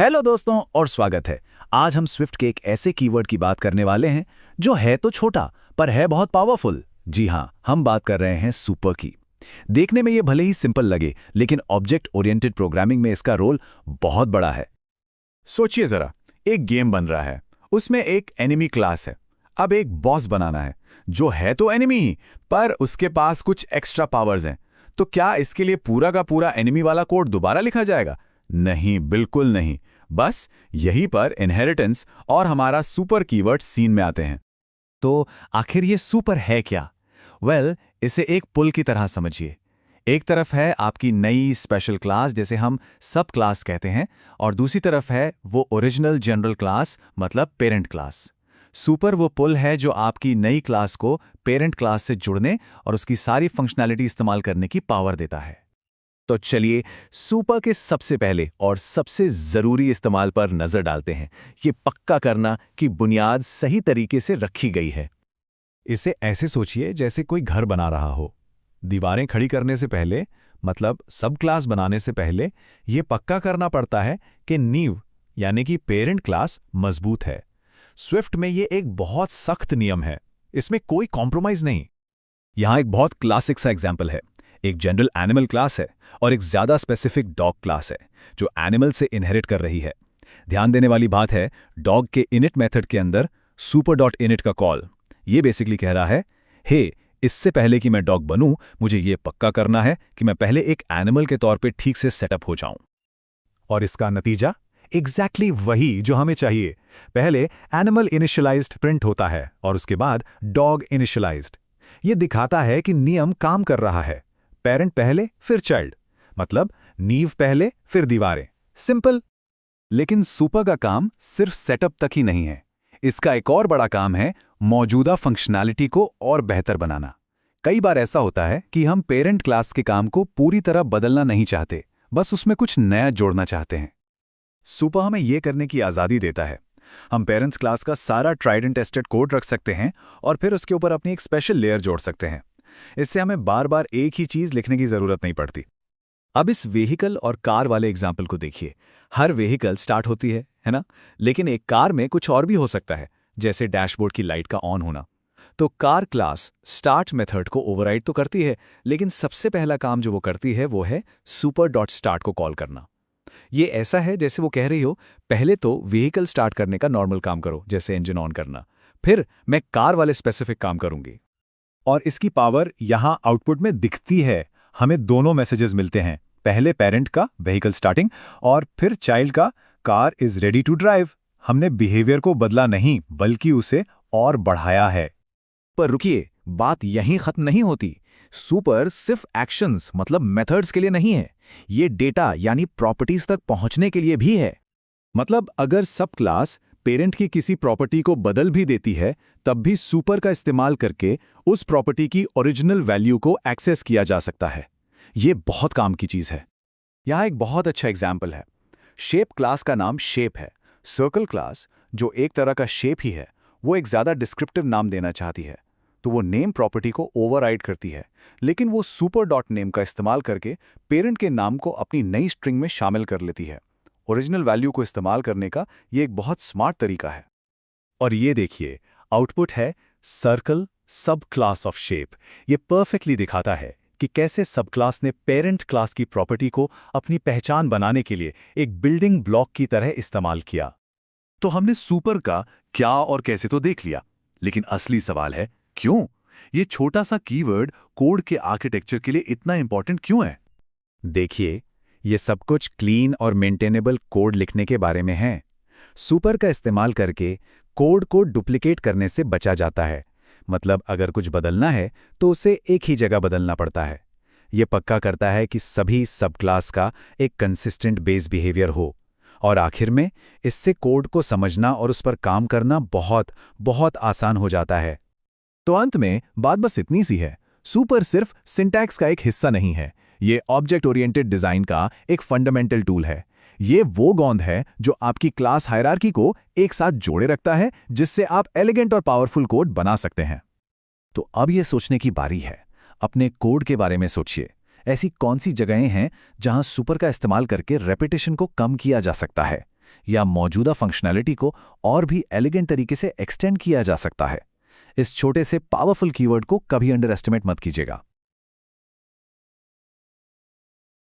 Hello दोस्तों और स्वागत है। आज हम स्विफ्ट के एक ऐसे कीवर्ड की बात करने वाले हैं जो है तो छोटा पर है बहुत पावरफुल। जी हाँ, हम बात कर रहे हैं सुपर की। देखने में ये भले ही सिंपल लगे, लेकिन ऑब्जेक्ट ओरिएंटेड प्रोग्रामिंग में इसका रोल बहुत बड़ा है। सोचिए जरा, एक गेम बन रहा है, उसमें एक एनिमी क्लास है। अब एक बॉस बनाना है जो है तो एनिमी ही, पर उसके पास कुछ एक्स्ट्रा पावर्स हैं। तो क्या इसके लिए पूरा का पूरा एनिमी वाला कोड दोबारा लिखा जाएगा? नहीं, बिल्कुल नहीं। बस यहीं पर इनहेरिटेंस और हमारा सुपर कीवर्ड सीन में आते हैं। तो आखिर ये सुपर है क्या? इसे एक पुल की तरह समझिए। एक तरफ है आपकी नई स्पेशल क्लास, जिसे हम सब क्लास कहते हैं, और दूसरी तरफ है वो ओरिजिनल जनरल क्लास, मतलब पेरेंट क्लास। सुपर वो पुल है जो आपकी नई क्लास को पेरेंट क्लास से जुड़ने और उसकी सारी फंक्शनैलिटी इस्तेमाल करने की पावर देता है। तो चलिए सुपर के सबसे पहले और सबसे जरूरी इस्तेमाल पर नजर डालते हैं, ये पक्का करना कि बुनियाद सही तरीके से रखी गई है। इसे ऐसे सोचिए जैसे कोई घर बना रहा हो। दीवारें खड़ी करने से पहले, मतलब सब क्लास बनाने से पहले, ये पक्का करना पड़ता है कि नींव यानी कि पेरेंट क्लास मजबूत है। स्विफ्ट में ये एक बहुत सख्त नियम है, इसमें कोई कॉम्प्रोमाइज नहीं। यहां एक बहुत क्लासिक सा एग्जाम्पल है। एक जनरल एनिमल क्लास है और एक ज्यादा स्पेसिफिक डॉग क्लास है जो एनिमल से इनहेरिट कर रही है। ध्यान देने वाली बात है, डॉग के इनिट मेथड के अंदर सुपर डॉट इनिट का कॉल ये बेसिकली कह रहा है, हे, इससे पहले कि मैं डॉग बनूं, मुझे ये पक्का करना है कि मैं पहले एक एनिमल के तौर पे ठीक से सेटअप हो जाऊं। और इसका नतीजा एग्जैक्टली वही जो हमें चाहिए। पहले एनिमल इनिशियलाइज्ड प्रिंट होता है और उसके बाद डॉग इनिशियलाइज्ड। ये दिखाता है कि नियम काम कर रहा है। पेरेंट पहले फिर चाइल्ड, मतलब नींव पहले फिर दीवारें। सिंपल। लेकिन सुपर का काम सिर्फ सेटअप तक ही नहीं है। इसका एक और बड़ा काम है मौजूदा फंक्शनैलिटी को और बेहतर बनाना। कई बार ऐसा होता है कि हम पेरेंट क्लास के काम को पूरी तरह बदलना नहीं चाहते, बस उसमें कुछ नया जोड़ना चाहते हैं। सुपर हमें यह करने की आज़ादी देता है। हम पेरेंट्स क्लास का सारा ट्राइड एंड टेस्टेड कोड रख सकते हैं और फिर उसके ऊपर अपनी एक स्पेशल लेयर जोड़ सकते हैं। इससे हमें बार बार एक ही चीज लिखने की जरूरत नहीं पड़ती। अब इस व्हीकल और कार वाले एग्जाम्पल को देखिए। हर व्हीकल स्टार्ट होती है ना? लेकिन एक कार में कुछ और भी हो सकता है, जैसे डैशबोर्ड की लाइट का ऑन होना। तो कार क्लास स्टार्ट मेथड को ओवरराइड तो करती है, लेकिन सबसे पहला काम जो वो करती है वो है सुपर डॉट स्टार्ट को कॉल करना। ये ऐसा है जैसे वो कह रही हो, पहले तो व्हीकल स्टार्ट करने का नॉर्मल काम करो, जैसे इंजन ऑन करना, फिर मैं कार वाले स्पेसिफिक काम करूंगी। और इसकी पावर यहां आउटपुट में दिखती है। हमें दोनों मैसेजेस मिलते हैं, पहले पेरेंट का व्हीकल स्टार्टिंग और फिर चाइल्ड का car is ready to drive. हमने बिहेवियर को बदला नहीं, बल्कि उसे और बढ़ाया है। पर रुकिए, बात यहीं खत्म नहीं होती। सुपर सिर्फ एक्शंस मतलब मेथड्स के लिए नहीं है, ये डेटा यानी प्रॉपर्टीज तक पहुंचने के लिए भी है। मतलब अगर सब क्लास पेरेंट की किसी प्रॉपर्टी को बदल भी देती है, तब भी सुपर का इस्तेमाल करके उस प्रॉपर्टी की ओरिजिनल वैल्यू को एक्सेस किया जा सकता है। ये बहुत काम की चीज है। यहां एक बहुत अच्छा एग्जाम्पल है। शेप क्लास का नाम शेप है। सर्कल क्लास, जो एक तरह का शेप ही है, वो एक ज्यादा डिस्क्रिप्टिव नाम देना चाहती है, तो वो नेम प्रॉपर्टी को ओवरराइड करती है। लेकिन वो सुपर डॉट नेम का इस्तेमाल करके पेरेंट के नाम को अपनी नई स्ट्रिंग में शामिल कर लेती है। ओरिजिनल वैल्यू को इस्तेमाल करने का ये एक बहुत स्मार्ट तरीका है। और ये देखिए, आउटपुट है सर्कल सब क्लास ऑफ शेप। ये परफेक्टली दिखाता है कि कैसे सब क्लास ने पेरेंट क्लास की प्रॉपर्टी को अपनी पहचान बनाने के लिए एक बिल्डिंग ब्लॉक की तरह इस्तेमाल किया। तो हमने सुपर का क्या और कैसे तो देख लिया, लेकिन असली सवाल है क्यों? ये छोटा सा कीवर्ड कोड के आर्किटेक्चर के लिए इतना इंपॉर्टेंट क्यों है? देखिए, ये सब कुछ क्लीन और मेंटेनेबल कोड लिखने के बारे में है। सुपर का इस्तेमाल करके कोड को डुप्लीकेट करने से बचा जाता है। मतलब अगर कुछ बदलना है तो उसे एक ही जगह बदलना पड़ता है। ये पक्का करता है कि सभी सब क्लास का एक कंसिस्टेंट बेस बिहेवियर हो। और आखिर में इससे कोड को समझना और उस पर काम करना बहुत बहुत आसान हो जाता है। तो अंत में बात बस इतनी सी है, सुपर सिर्फ सिंटैक्स का एक हिस्सा नहीं है, ये ऑब्जेक्ट ओरिएंटेड डिजाइन का एक फंडामेंटल टूल है। ये वो गोंद है जो आपकी क्लास हायरार्की को एक साथ जोड़े रखता है, जिससे आप एलिगेंट और पावरफुल कोड बना सकते हैं। तो अब ये सोचने की बारी है, अपने कोड के बारे में सोचिए। ऐसी कौन सी जगहें हैं जहां सुपर का इस्तेमाल करके रेपिटेशन को कम किया जा सकता है? या मौजूदा फंक्शनैलिटी को और भी एलिगेंट तरीके से एक्सटेंड किया जा सकता है। इस छोटे से पावरफुल कीवर्ड को कभी अंडर एस्टिमेट मत कीजिएगा।